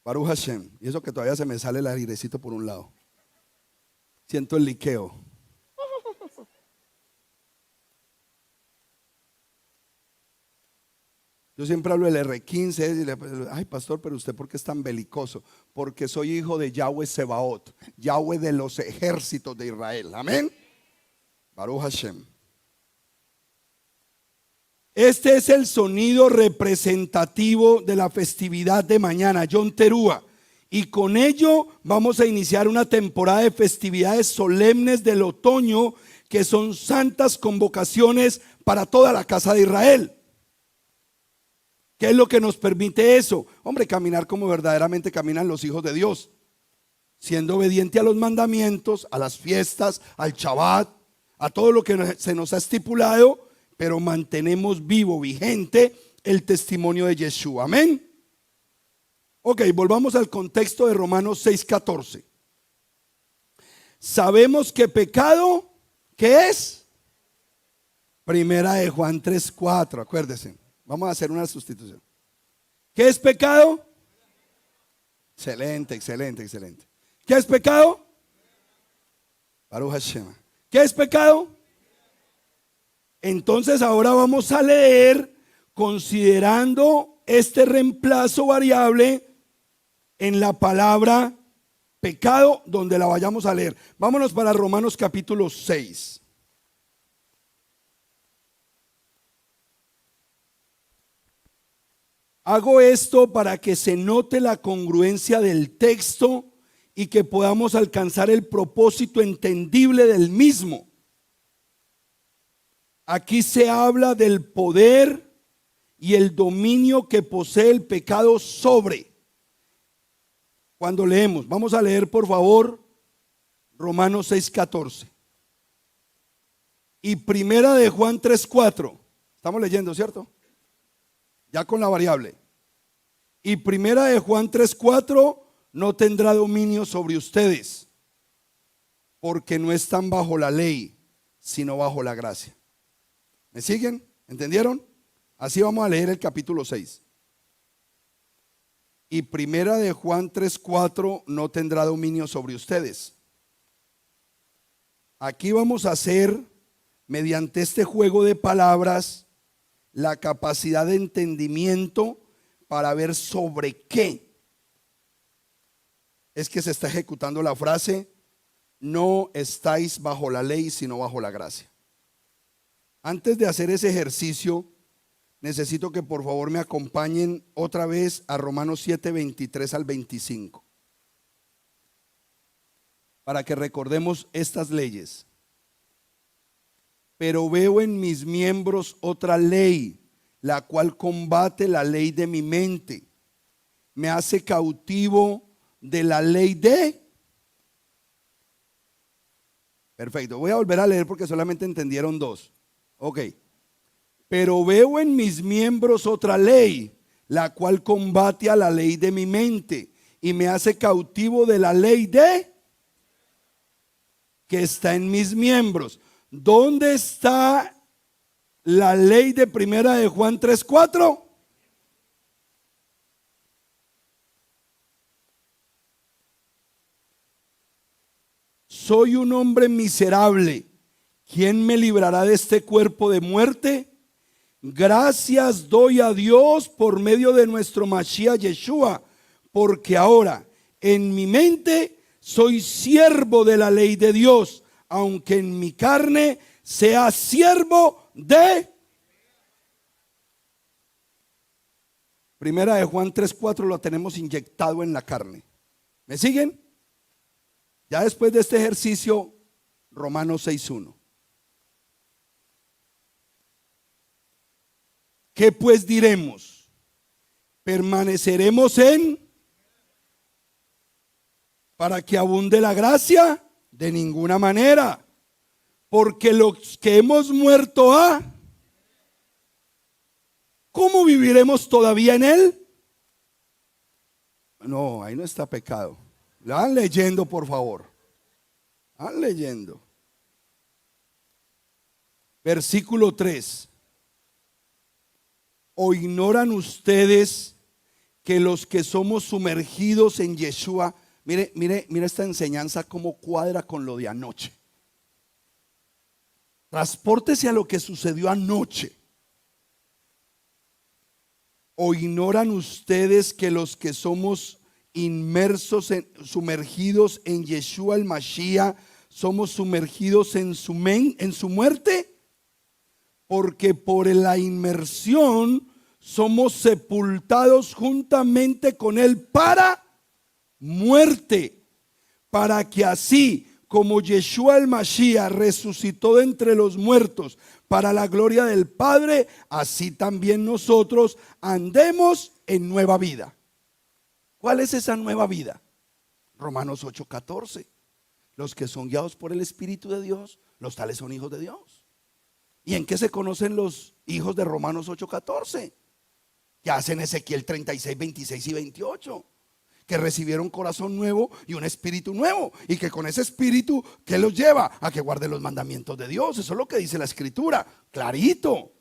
Baruch Hashem. Y eso que todavía se me sale el airecito por un lado. Siento el liqueo. Yo siempre hablo del R15 y le ay pastor, pero usted ¿por qué es tan belicoso? Porque soy hijo de Yahweh Sebaot, Yahweh de los ejércitos de Israel. Amén. Baruch Hashem. Este es el sonido representativo de la festividad de mañana, Yom Teruah. Y con ello vamos a iniciar una temporada de festividades solemnes del otoño que son santas convocaciones para toda la casa de Israel. ¿Qué es lo que nos permite eso? Hombre, caminar como verdaderamente caminan los hijos de Dios, siendo obediente a los mandamientos, a las fiestas, al Shabbat, a todo lo que se nos ha estipulado, pero mantenemos vivo, vigente el testimonio de Yeshua. Amén. Ok, volvamos al contexto de Romanos 6:14. Sabemos que pecado, ¿qué es? Primera de Juan 3:4, acuérdense. Vamos a hacer una sustitución. ¿Qué es pecado? Excelente, excelente, excelente. ¿Qué es pecado? Baruch Hashem. ¿Qué es pecado? Entonces ahora vamos a leer considerando este reemplazo variable en la palabra pecado, donde la vayamos a leer. Vámonos para Romanos capítulo 6. Hago esto para que se note la congruencia del texto y que podamos alcanzar el propósito entendible del mismo. Aquí se habla del poder y el dominio que posee el pecado sobre. Cuando leemos, vamos a leer por favor Romanos 6:14. Y primera de Juan 3:4. Estamos leyendo, ¿cierto? Ya con la variable. Y primera de Juan 3:4, no tendrá dominio sobre ustedes, porque no están bajo la ley, sino bajo la gracia. ¿Me siguen? ¿Entendieron? Así vamos a leer el capítulo 6. Y primera de Juan 3:4, no tendrá dominio sobre ustedes. Aquí vamos a hacer, mediante este juego de palabras, la capacidad de entendimiento para ver sobre qué es que se está ejecutando la frase: no estáis bajo la ley, sino bajo la gracia. Antes de hacer ese ejercicio, necesito que por favor me acompañen otra vez a Romanos 7, 23 al 25, para que recordemos estas leyes. Pero veo en mis miembros otra ley, la cual combate la ley de mi mente, me hace cautivo de la ley de... Perfecto, voy a volver a leer porque solamente entendieron dos. Ok. Pero veo en mis miembros otra ley, la cual combate a la ley de mi mente y me hace cautivo de la ley de... que está en mis miembros. ¿Dónde está la ley de primera de Juan 3:4? Soy un hombre miserable. ¿Quién me librará de este cuerpo de muerte? Gracias doy a Dios por medio de nuestro Mashiach Yeshua, porque ahora en mi mente soy siervo de la ley de Dios, aunque en mi carne sea siervo de... Primera de Juan 3:4 lo tenemos inyectado en la carne. ¿Me siguen? Ya después de este ejercicio, Romanos 6:1. ¿Qué pues diremos? ¿Permaneceremos en? ¿Para que abunde la gracia? De ninguna manera. Porque los que hemos muerto a, ¿cómo viviremos todavía en él? No, ahí no está pecado. Van leyendo, por favor. Van leyendo. Versículo 3. ¿O ignoran ustedes que los que somos sumergidos en Yeshua? Mire esta enseñanza cómo cuadra con lo de anoche. Transpórtese a lo que sucedió anoche. ¿O ignoran ustedes que los que somos sumergidos en Yeshua el Mashiach, somos sumergidos en su muerte? Porque por la inmersión somos sepultados juntamente con él para muerte, para que así como Yeshua el Mashiach resucitó de entre los muertos para la gloria del Padre, así también nosotros andemos en nueva vida. ¿Cuál es esa nueva vida? Romanos 8:14. Los que son guiados por el Espíritu de Dios, los tales son hijos de Dios. ¿Y en qué se conocen los hijos de Romanos 8:14? Que hacen Ezequiel 36, 26 y 28. Que recibieron corazón nuevo y un espíritu nuevo. Y que con ese espíritu, ¿qué los lleva? A que guarden los mandamientos de Dios. Eso es lo que dice la Escritura. Clarito.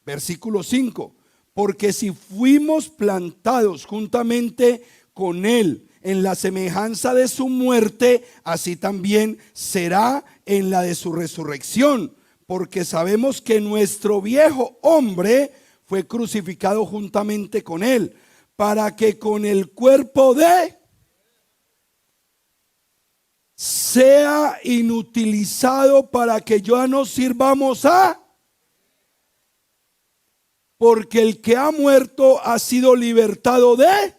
Versículo 5. Porque si fuimos plantados juntamente con él en la semejanza de su muerte, así también será en la de su resurrección. Porque sabemos que nuestro viejo hombre fue crucificado juntamente con él, para que con el cuerpo de sea inutilizado, para que ya no sirvamos a... Porque el que ha muerto ha sido libertado de...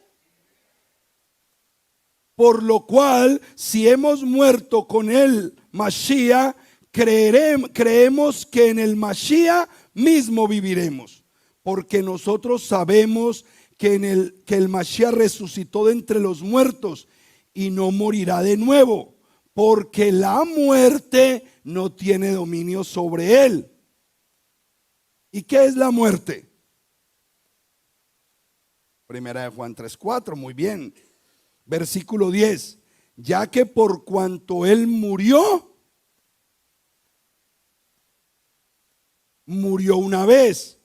Por lo cual, si hemos muerto con el Mashiach, creemos que en el Mashiach mismo viviremos. Porque nosotros sabemos que el Mashiach resucitó de entre los muertos y no morirá de nuevo. Porque la muerte no tiene dominio sobre él. ¿Y qué es la muerte? Primera de Juan 3:4, muy bien. Versículo 10, ya que por cuanto él murió una vez,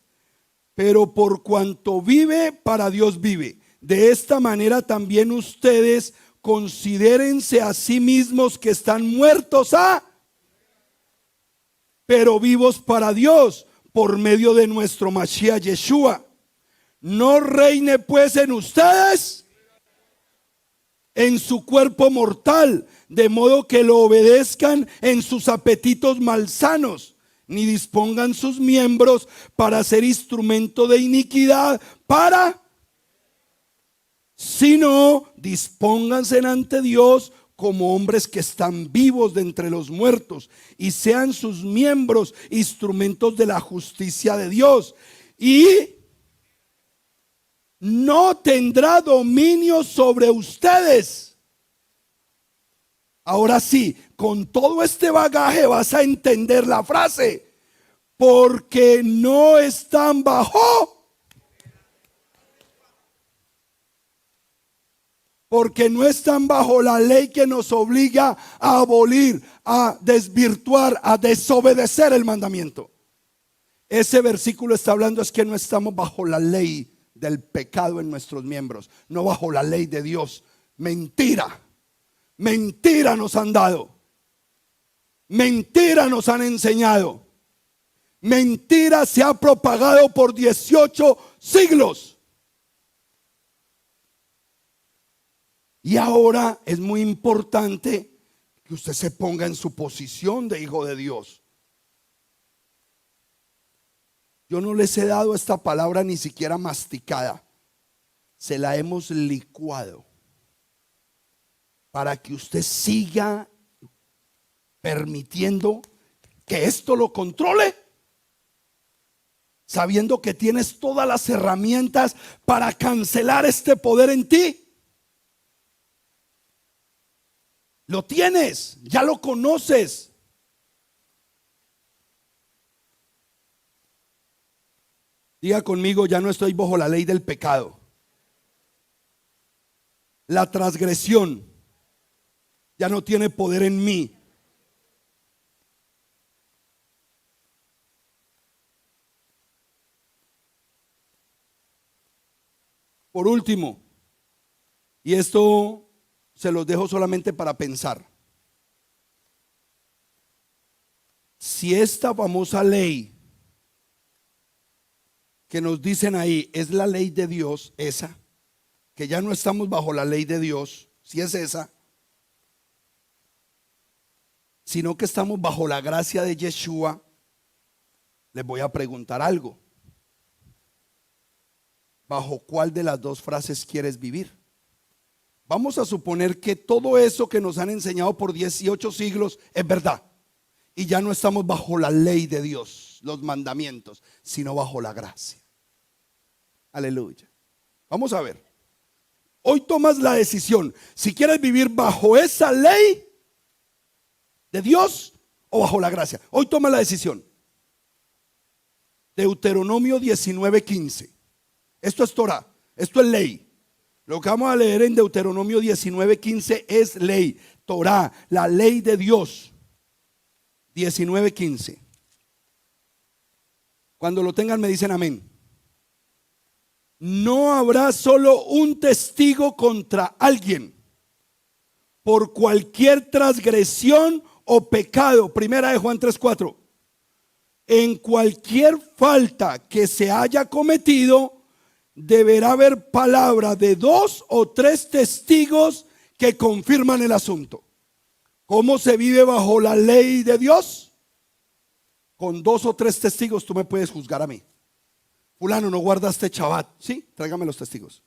pero por cuanto vive, para Dios vive. De esta manera también ustedes considérense a sí mismos que están muertos pero vivos para Dios por medio de nuestro Mashiach Yeshua. No reine pues en ustedes en su cuerpo mortal, de modo que lo obedezcan en sus apetitos malsanos, ni dispongan sus miembros para ser instrumento de iniquidad, sino dispónganse ante Dios como hombres que están vivos de entre los muertos, y sean sus miembros instrumentos de la justicia de Dios. Y no tendrá dominio sobre ustedes. Ahora sí, con todo este bagaje vas a entender la frase, porque no están bajo. Porque no están bajo la ley que nos obliga a abolir, a desvirtuar, a desobedecer el mandamiento. Ese versículo está hablando es que no estamos bajo la ley del pecado en nuestros miembros, no bajo la ley de Dios. Mentira, mentira nos han dado, mentira nos han enseñado, mentira se ha propagado por 18 siglos. Y ahora es muy importante que usted se ponga en su posición de hijo de Dios. Yo no les he dado esta palabra ni siquiera masticada. Se la hemos licuado para que usted siga permitiendo que esto lo controle, sabiendo que tienes todas las herramientas para cancelar este poder en ti. Lo tienes, ya lo conoces. Diga conmigo, ya no estoy bajo la ley del pecado. La transgresión ya no tiene poder en mí. Por último, y esto se los dejo solamente para pensar. Si esta famosa ley que nos dicen ahí es la ley de Dios, esa, que ya no estamos bajo la ley de Dios, si es esa, sino que estamos bajo la gracia de Yeshua, les voy a preguntar algo. ¿Bajo cuál de las dos frases quieres vivir? Vamos a suponer que todo eso que nos han enseñado por 18 siglos es verdad. Y ya no estamos bajo la ley de Dios, los mandamientos, sino bajo la gracia. Aleluya. Vamos a ver. Hoy tomas la decisión si quieres vivir bajo esa ley de Dios o bajo la gracia. Hoy toma la decisión. Deuteronomio 19:15. Esto es Torah, esto es ley. Lo que vamos a leer en Deuteronomio 19:15 es ley, Torah, la ley de Dios. 19:15. Cuando lo tengan me dicen amén. No habrá solo un testigo contra alguien por cualquier transgresión o pecado. Primera de Juan 3:4. En cualquier falta que se haya cometido, deberá haber palabra de 2 o 3 testigos que confirman el asunto. ¿Cómo se vive bajo la ley de Dios? Con 2 o 3 testigos tú me puedes juzgar a mí. Fulano, no guardaste Shabbat. Sí, tráigame los testigos.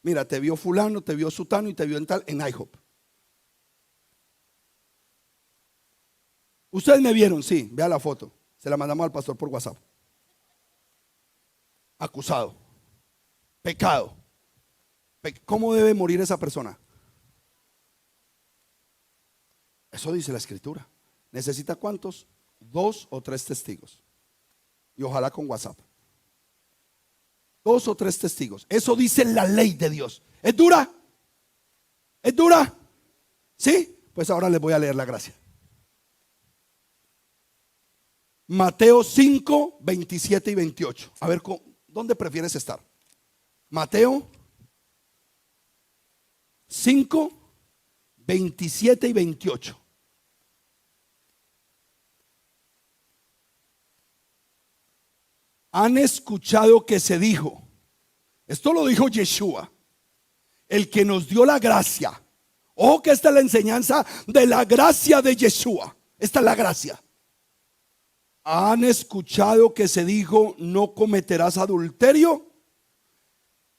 Mira, te vio fulano, te vio sutano y te vio en IHOP. Ustedes me vieron, sí, vea la foto. Se la mandamos al pastor por WhatsApp. Acusado, pecado. ¿Cómo debe morir esa persona? Eso dice la Escritura. ¿Necesita cuántos? 2 o 3 testigos. Y ojalá con WhatsApp. 2 o 3 testigos. Eso dice la ley de Dios. ¿Es dura? ¿Es dura? ¿Sí? Pues ahora les voy a leer la gracia. Mateo 5, 27 y 28. A ver, ¿dónde prefieres estar? Mateo 5, 27 y 28. Han escuchado que se dijo, esto lo dijo Yeshua, el que nos dio la gracia. Ojo que esta es la enseñanza de la gracia de Yeshua. Esta es la gracia. Han escuchado que se dijo, no cometerás adulterio,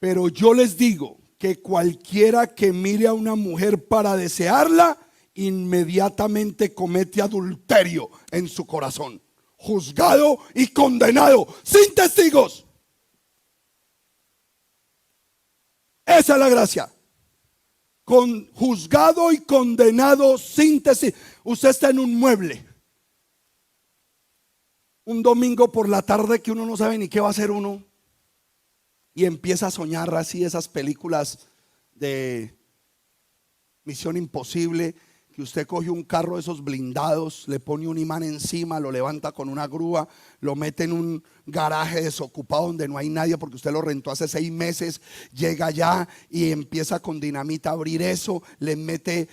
pero yo les digo que cualquiera que mire a una mujer para desearla, inmediatamente comete adulterio en su corazón, juzgado y condenado, sin testigos. Esa es la gracia. Con juzgado y condenado sin testigos. Usted está en un mueble un domingo por la tarde que uno no sabe ni qué va a hacer uno, y empieza a soñar así esas películas de Misión Imposible, que usted coge un carro de esos blindados, le pone un imán encima, lo levanta con una grúa, lo mete en un garaje desocupado donde no hay nadie porque usted lo rentó hace 6 meses, llega allá y empieza con dinamita a abrir eso, le mete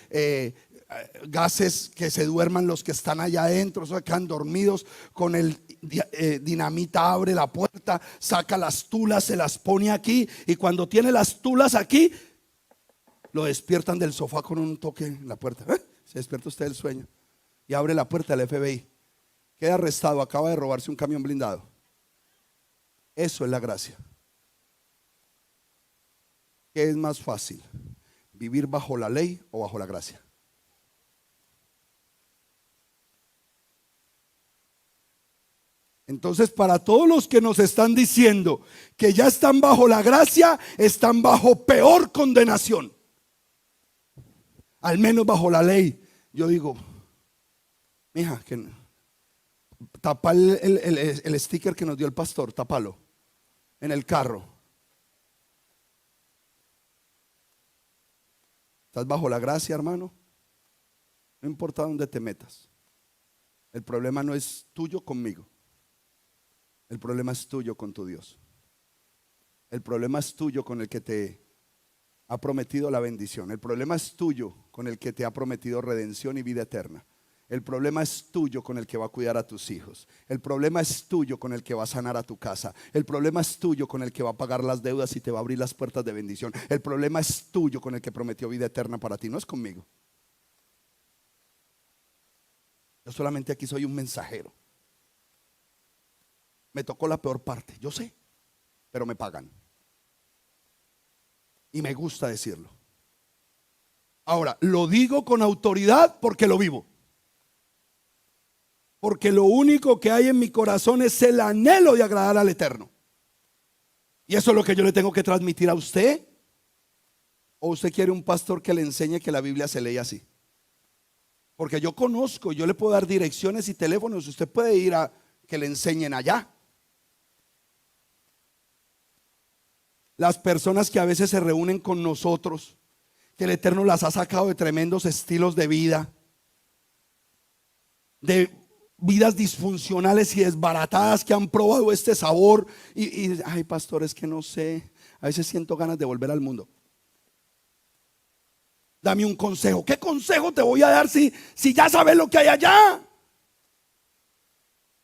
gases que se duerman los que están allá adentro, esos que quedan dormidos, con el dinamita abre la puerta, saca las tulas, se las pone aquí, y cuando tiene las tulas aquí, lo despiertan del sofá con un toque en la puerta. Se despierta usted del sueño y abre la puerta del FBI. Queda arrestado, acaba de robarse un camión blindado. Eso es la gracia. ¿Qué es más fácil? ¿Vivir bajo la ley o bajo la gracia? Entonces, para todos los que nos están diciendo que ya están bajo la gracia, están bajo peor condenación. Al menos bajo la ley. Yo digo, mija, que tapa el sticker que nos dio el pastor, tapalo en el carro. ¿Estás bajo la gracia, hermano? No importa dónde te metas. El problema no es tuyo conmigo. El problema es tuyo con tu Dios. El problema es tuyo con el que te ha prometido la bendición. El problema es tuyo con el que te ha prometido redención y vida eterna. El problema es tuyo con el que va a cuidar a tus hijos. El problema es tuyo con el que va a sanar a tu casa. El problema es tuyo con el que va a pagar las deudas y te va a abrir las puertas de bendición. El problema es tuyo con el que prometió vida eterna para ti. No es conmigo. Yo solamente aquí soy un mensajero. Me tocó la peor parte, yo sé, pero me pagan. Y me gusta decirlo. Ahora, lo digo con autoridad porque lo vivo. Porque lo único que hay en mi corazón es el anhelo de agradar al Eterno. Y eso es lo que yo le tengo que transmitir a usted. ¿O usted quiere un pastor que le enseñe que la Biblia se lee así? Porque yo conozco, yo le puedo dar direcciones y teléfonos. Usted puede ir a que le enseñen allá. Las personas que a veces se reúnen con nosotros, que el Eterno las ha sacado de tremendos estilos de vida, de vidas disfuncionales y desbaratadas, que han probado este sabor y ay, pastor, es que no sé, a veces siento ganas de volver al mundo. Dame un consejo. ¿Qué consejo te voy a dar si ya sabes lo que hay allá?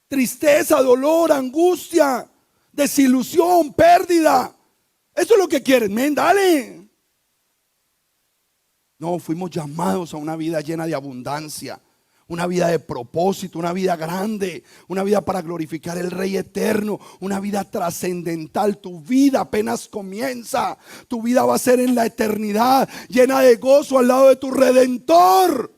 Tristeza, dolor, angustia, desilusión, pérdida. Eso es lo que quieren, men, dale. No, fuimos llamados a una vida llena de abundancia, una vida de propósito, una vida grande, una vida para glorificar el Rey eterno, una vida trascendental. Tu vida apenas comienza. Tu vida va a ser en la eternidad, llena de gozo al lado de tu Redentor.